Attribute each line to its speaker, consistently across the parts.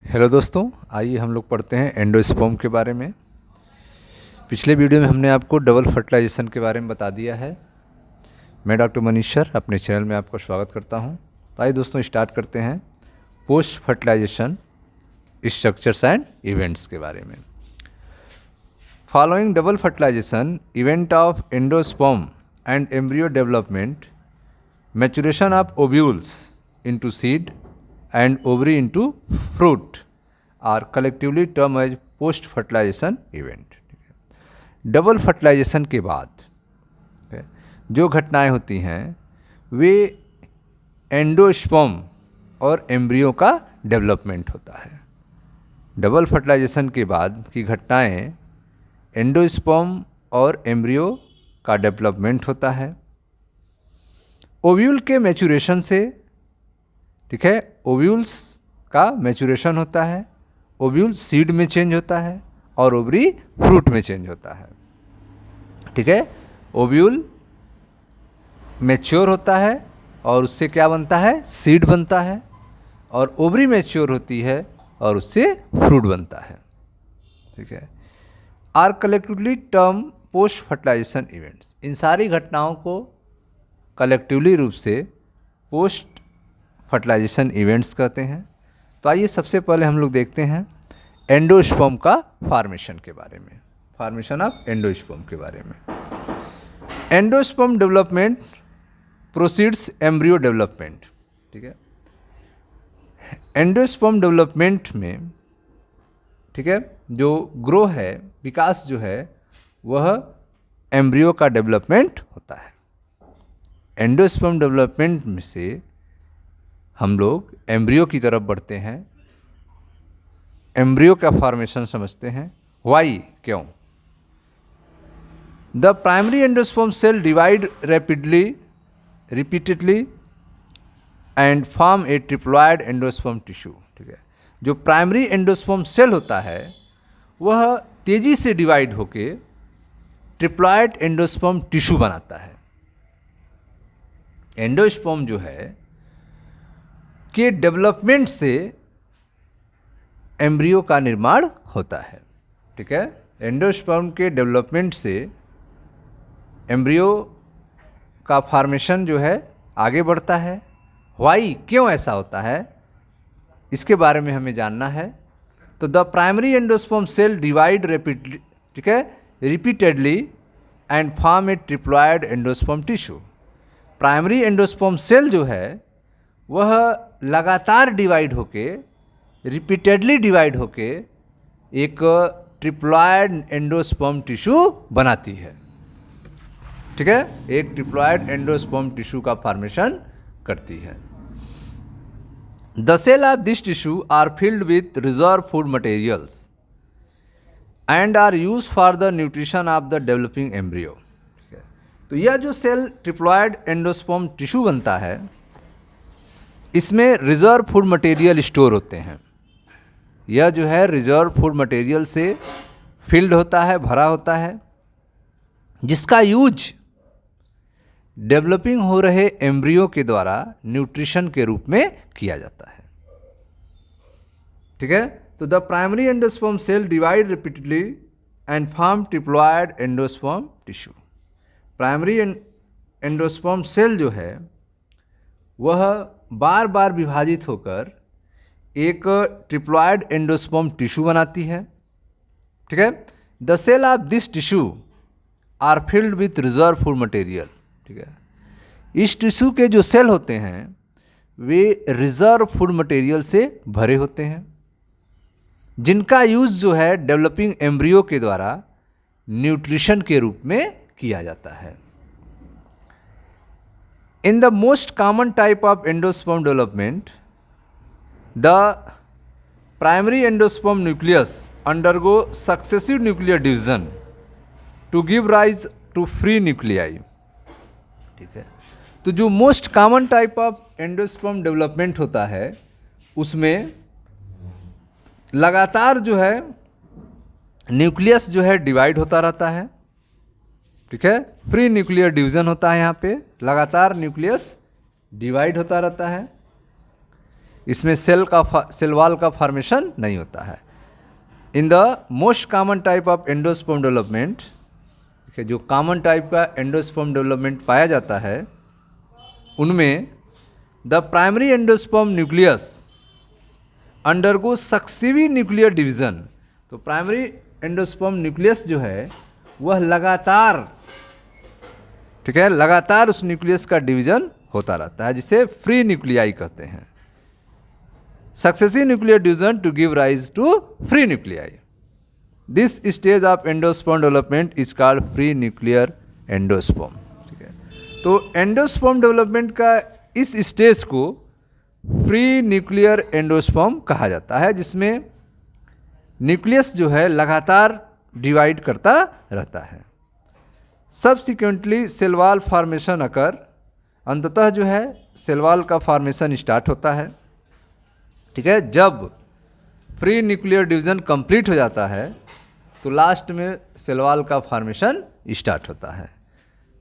Speaker 1: Hello दोस्तों, आइए हम लोग पढ़ते हैं एंडोस्पर्म के बारे में। पिछले वीडियो में हमने आपको डबल फर्टिलाइजेशन के बारे में बता दिया है। मैं डॉक्टर मनीष सर अपने चैनल में आपका स्वागत करता हूं। तो आइए दोस्तों स्टार्ट करते हैं post fertilisation structures and events के बारे में। Following double fertilisation event of endosperm and embryo development, maturation of ovules into seed and ovary into fruit are collectively termed as post fertilization event। Double fertilisation के बाद जो घटनाएं होती हैं वे एंडोस्पर्म और एम्ब्रियो का डेवलपमेंट होता है। डबल फर्टिलाइजेशन के बाद की घटनाएं एंडोस्पर्म और एम्ब्रियो का डेवलपमेंट होता है। ओव्यूल के मैच्योरेशन से, ठीक है, ओव्यूल्स का मैच्योरेशन होता है, ओव्यूल सीड में चेंज होता है और ओवरी फ्रूट में चेंज होता है। ठीक है, ओव्यूल मैच्योर होता है और उससे क्या बनता है, सीड बनता है, और ओवरी मैच्योर होती है और उससे फ्रूट बनता है। ठीक है, are collectively term post fertilisation events. इन सारी घटनाओं को कलेक्टिवली रूप से पोस्ट फर्टिलाइजेशन इवेंट्स कहते हैं। तो आइए सबसे पहले हम लोग देखते हैं एंडोस्पर्म का फॉर्मेशन के बारे में, फॉर्मेशन ऑफ एंडोस्पर्म के बारे में। Endosperm development proceeds embryo development. ठीक है, एंडोस्पर्म डेवलपमेंट में, ठीक है, जो ग्रो है, विकास जो है, वह एम्ब्रियो का डेवलपमेंट होता है। एंडोस्पर्म डेवलपमेंट में से हम लोग एम्ब्रियो की तरफ बढ़ते हैं, एम्ब्रियो का फॉर्मेशन समझते हैं। वाई, क्यों? The primary endosperm cell divide rapidly repeatedly and form a triploid endosperm tissue. ठीक है, जो प्राइमरी एंडोस्पर्म सेल होता है वह तेजी से डिवाइड होके ट्रिप्लॉयड एंडोस्पर्म टिश्यू बनाता है। एंडोस्पर्म जो है के डेवलपमेंट से एम्ब्रियो का निर्माण होता है। ठीक है, एंडोस्पर्म के डेवलपमेंट से एम्ब्रियो का फॉर्मेशन जो है आगे बढ़ता है। वाई, क्यों ऐसा होता है, इसके बारे में हमें जानना है। तो the primary endosperm cell divide rapidly, ठीक है, repeatedly and form a triploid endosperm tissue. Primary endosperm cell जो है वह लगातार डिवाइड होके, रिपीटेडली डिवाइड होके एक ट्रिप्लॉयड एंडोस्पर्म टिश्यू बनाती है। ठीक है, एक ट्रिप्लॉयड एंडोस्पर्म टिश्यू का फॉर्मेशन करती है। The cell of this tissue are filled with reserve food materials and are use for the nutrition of the developing embryo. तो यह जो सेल ट्रिप्लॉयड एंडोस्पर्म टिश्यू बनता है, इसमें रिजर्व फूड मटेरियल स्टोर होते हैं। यह जो है रिजर्व फूड मटेरियल से फिल्ड होता है, भरा होता है, जिसका यूज डेवलपिंग हो रहे एम्ब्रियो के द्वारा न्यूट्रिशन के रूप में किया जाता है। ठीक है, तो the primary endosperm cell divide repeatedly and form triploid endosperm tissue. Primary endosperm cell जो है वह बार बार विभाजित होकर एक ट्रिप्लॉयड एंडोस्पर्म टिश्यू बनाती है। ठीक है, the cell of this tissue are filled with reserve food material. ठीक है, इस टिश्यू के जो सेल होते हैं वे रिजर्व फूड मटेरियल से भरे होते हैं, जिनका यूज जो है डेवलपिंग एम्ब्रियो के द्वारा न्यूट्रिशन के रूप में किया जाता है। In the most common type of endosperm development, the primary endosperm nucleus undergo successive nuclear division to give rise to free nuclei। ठीक है, तो जो most common type of endosperm development होता है उसमें लगातार जो है न्यूक्लियस जो है डिवाइड होता रहता है। ठीक है, फ्री न्यूक्लियर डिवीजन होता है, यहाँ पे लगातार न्यूक्लियस डिवाइड होता रहता है। इसमें सेल वॉल का फॉर्मेशन नहीं होता है। In the most common type of endosperm development, जो कॉमन टाइप का एंडोस्पर्म डेवलपमेंट पाया जाता है उनमें the primary endosperm nucleus undergo successive nuclear division. तो प्राइमरी एंडोस्पर्म न्यूक्लियस जो है वह लगातार, ठीक है, लगातार उस न्यूक्लियस का डिवीजन होता रहता है, जिसे फ्री न्यूक्लियाई कहते हैं। Successive nuclear division to give rise to free nuclei. This stage of endosperm development is called free nuclear endosperm. ठीक है, तो एंडोस्पर्म डेवलपमेंट का इस स्टेज को फ्री न्यूक्लियर एंडोस्पर्म कहा जाता है, जिसमें न्यूक्लियस जो है लगातार डिवाइड करता रहता है। सब्सिक्वेंटली सेल वॉल फॉर्मेशन अकर, अंततः जो है सेल वॉल का फॉर्मेशन स्टार्ट होता है। ठीक है, जब फ्री न्यूक्लियर डिवीजन कंप्लीट हो जाता है तो लास्ट में सेल वॉल का फॉर्मेशन स्टार्ट होता है।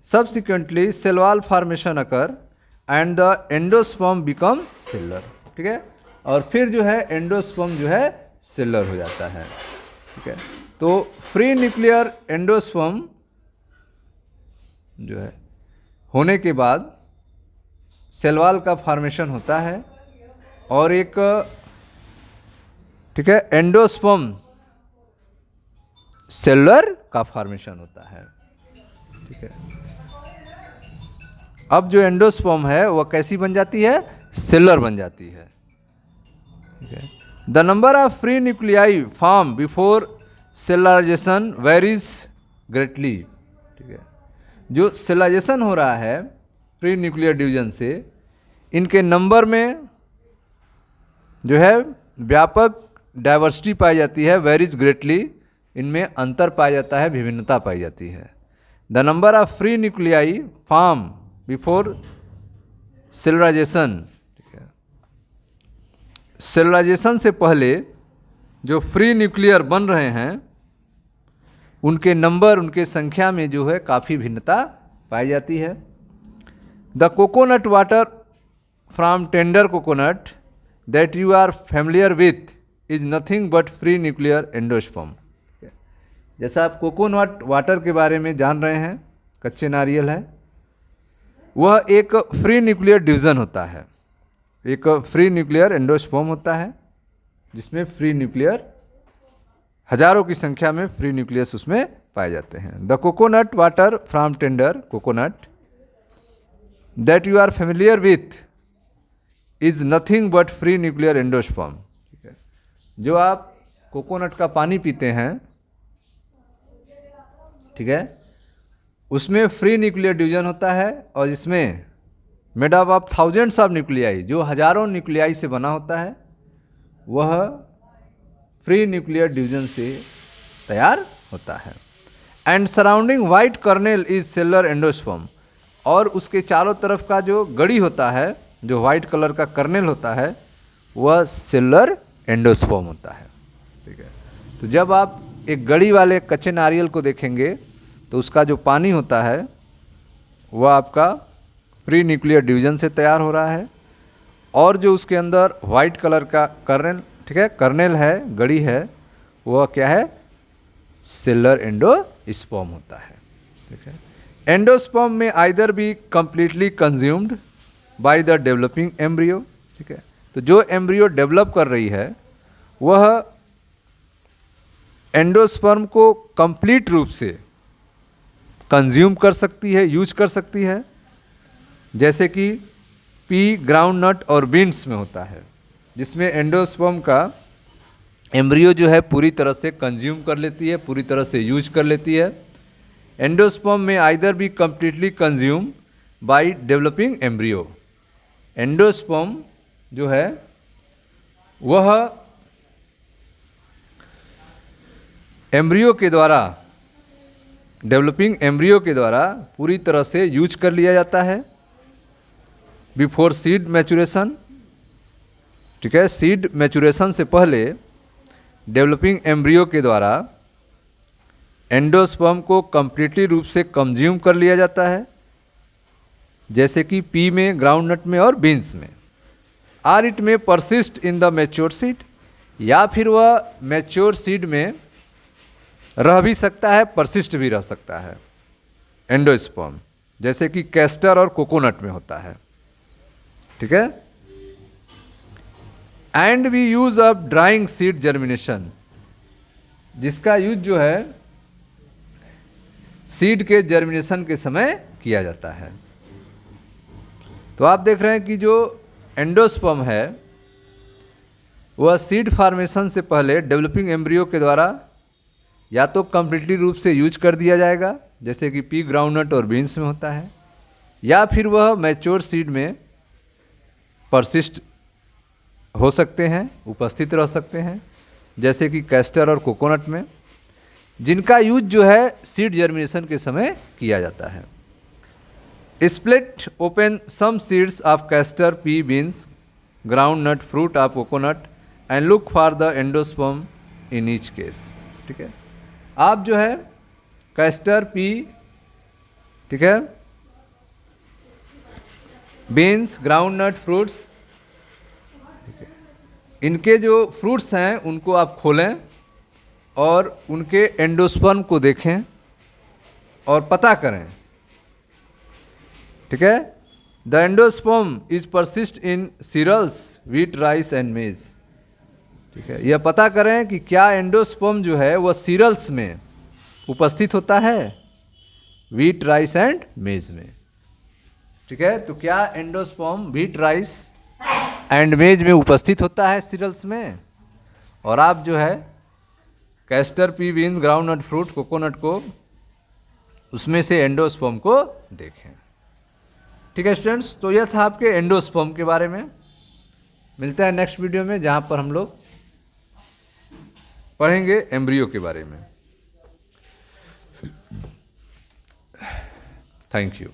Speaker 1: Subsequently cell wall formation occur and the endosperm become cellular. ठीक है, और फिर जो है एंडोस्पर्म जो है सेलर हो जाता है। ठीक है, तो फ्री न्यूक्लियर एंडोस्पर्म जो है होने के बाद सेल वॉल का फॉर्मेशन होता है और एक, ठीक है, एंडोस्पर्म सेलुलर का फॉर्मेशन होता है। ठीक है, अब जो एंडोस्पर्म है वह कैसी बन जाती है? सेलुलर बन जाती है। ठीक है, the number of free nuclei form before cellularisation varies greatly. ठीक है, जो सेलुलराइजेशन हो रहा है फ्री न्यूक्लियर डिवीजन से, इनके नंबर में जो है व्यापक डाइवर्सिटी पाई जाती है, वेरीज ग्रेटली, इनमें अंतर पाया जाता है, विभिन्नता पाई जाती है। The number of free nuclei form before cellularisation, ठीक है, सेलुलराइजेशन से पहले जो फ्री न्यूक्लियर बन रहे हैं उनके नंबर, उनके संख्या में जो है काफ़ी भिन्नता पाई जाती है। The coconut water from tender coconut that you are familiar with is nothing but free nuclear endosperm. जैसा आप कोकोनट वाटर के बारे में जान रहे हैं, कच्चे नारियल है, वह एक फ्री न्यूक्लियर डिवीजन होता है, एक फ्री न्यूक्लियर एंडोस्पर्म होता है, जिसमें फ्री न्यूक्लियर हजारों की संख्या में फ्री न्यूक्लियस उसमें पाए जाते हैं। The coconut water from tender coconut that you are familiar with is nothing but free nuclear endosperm. ठीक है, जो आप कोकोनट का पानी पीते हैं, ठीक है, उसमें फ्री न्यूक्लियर डिवीजन होता है और इसमें made up of thousands of nuclei, जो हजारों न्यूक्लियाई से बना होता है, वह फ्री न्यूक्लियर डिवीजन से तैयार होता है। And surrounding white kernel is cellular endosperm, और उसके चारों तरफ का जो गड़ी होता है, जो वाइट कलर का कर्नेल होता है, वह सेलुलर एंडोस्पर्म होता है। ठीक है, तो जब आप एक गड़ी वाले कच्चे नारियल को देखेंगे तो उसका जो पानी होता है वह आपका फ्री न्यूक्लियर डिवीजन से तैयार हो रहा है, और जो उसके अंदर वाइट कलर का कर्नेल, ठीक है, कर्नेल है, गड़ी है, वह क्या है? सेलुलर एंडोस्पर्म होता है। ठीक है, एंडोस्पर्म में either be completely consumed by the developing embryo. ठीक है, तो जो एम्ब्रियो डेवलप कर रही है वह एंडोस्पर्म को कंप्लीट रूप से कंज्यूम कर सकती है, यूज कर सकती है, जैसे कि पी, ग्राउंड नट और बीन्स में होता है, जिसमें एंडोस्पर्म का एम्ब्रियो जो है पूरी तरह से कंज्यूम कर लेती है, पूरी तरह से यूज कर लेती है। एंडोस्पर्म में either be completely consume by developing embryo. Endosperm जो है वह एम्ब्रियो के द्वारा, डेवलपिंग एम्ब्रियो के द्वारा पूरी तरह से यूज कर लिया जाता है बिफोर सीड मैचुरेशन। ठीक है, सीड मैचुरेशन से पहले डेवलपिंग एम्ब्रियो के द्वारा एंडोस्पर्म को कंप्लीटली रूप से कंज्यूम कर लिया जाता है, जैसे कि पी में, ग्राउंड नट में और बीन्स में। आर इट में persist in the mature seed, या फिर वह मैच्योर सीड में रह भी सकता है, परसिस्ट भी रह सकता है एंडोस्पर्म, जैसे कि कैस्टर और कोकोनट में होता है। ठीक है। And we use of drawing seed germination, जिसका यूज जो है सीड के जर्मिनेशन के समय किया जाता है। तो आप देख रहे हैं कि जो एंडोस्पर्म है वह सीड फॉर्मेशन से पहले डेवलपिंग एम्ब्रियो के द्वारा या तो कंप्लीटली रूप से यूज कर दिया जाएगा, जैसे कि पी ग्राउंडनट और बीन्स में होता है, या फिर वह मैच्योर सीड में परसिस्ट हो सकते हैं, उपस्थित रह सकते हैं, जैसे कि कैस्टर और कोकोनट में, जिनका यूज जो है सीड जर्मिनेशन के समय किया जाता है। Split open some seeds of castor, pea, beans, ground nut, fruit of coconut and look for the endosperm in each case. ठीक है। आप जो है कैस्टर, पी, ठीक है, बीन्स, ग्राउंड नट, फ्रूट्स, इनके जो फ्रूट्स हैं उनको आप खोलें और उनके एंडोस्पर्म को देखें और पता करें। ठीक है। The endosperm is persist in cereals, wheat, rice and maize. ठीक है। यह पता करें कि क्या एंडोस्पर्म जो है वह सीरियल्स में उपस्थित होता है, व्हीट, राइस एंड मेज में। ठीक है। तो क्या एंडोस्पर्म व्हीट, राइस एंड मेज में उपस्थित होता है सीरियल्स में, और आप जो है castor, pea, bean, ground nut, fruit, coconut को उसमें से एंडोस्पर्म को देखें। ठीक है स्टूडेंट्स, तो यह था आपके एंडोस्पर्म के बारे में। मिलते हैं नेक्स्ट वीडियो में जहाँ पर हम लोग पढ़ेंगे एम्ब्रियो के बारे में। Thank you.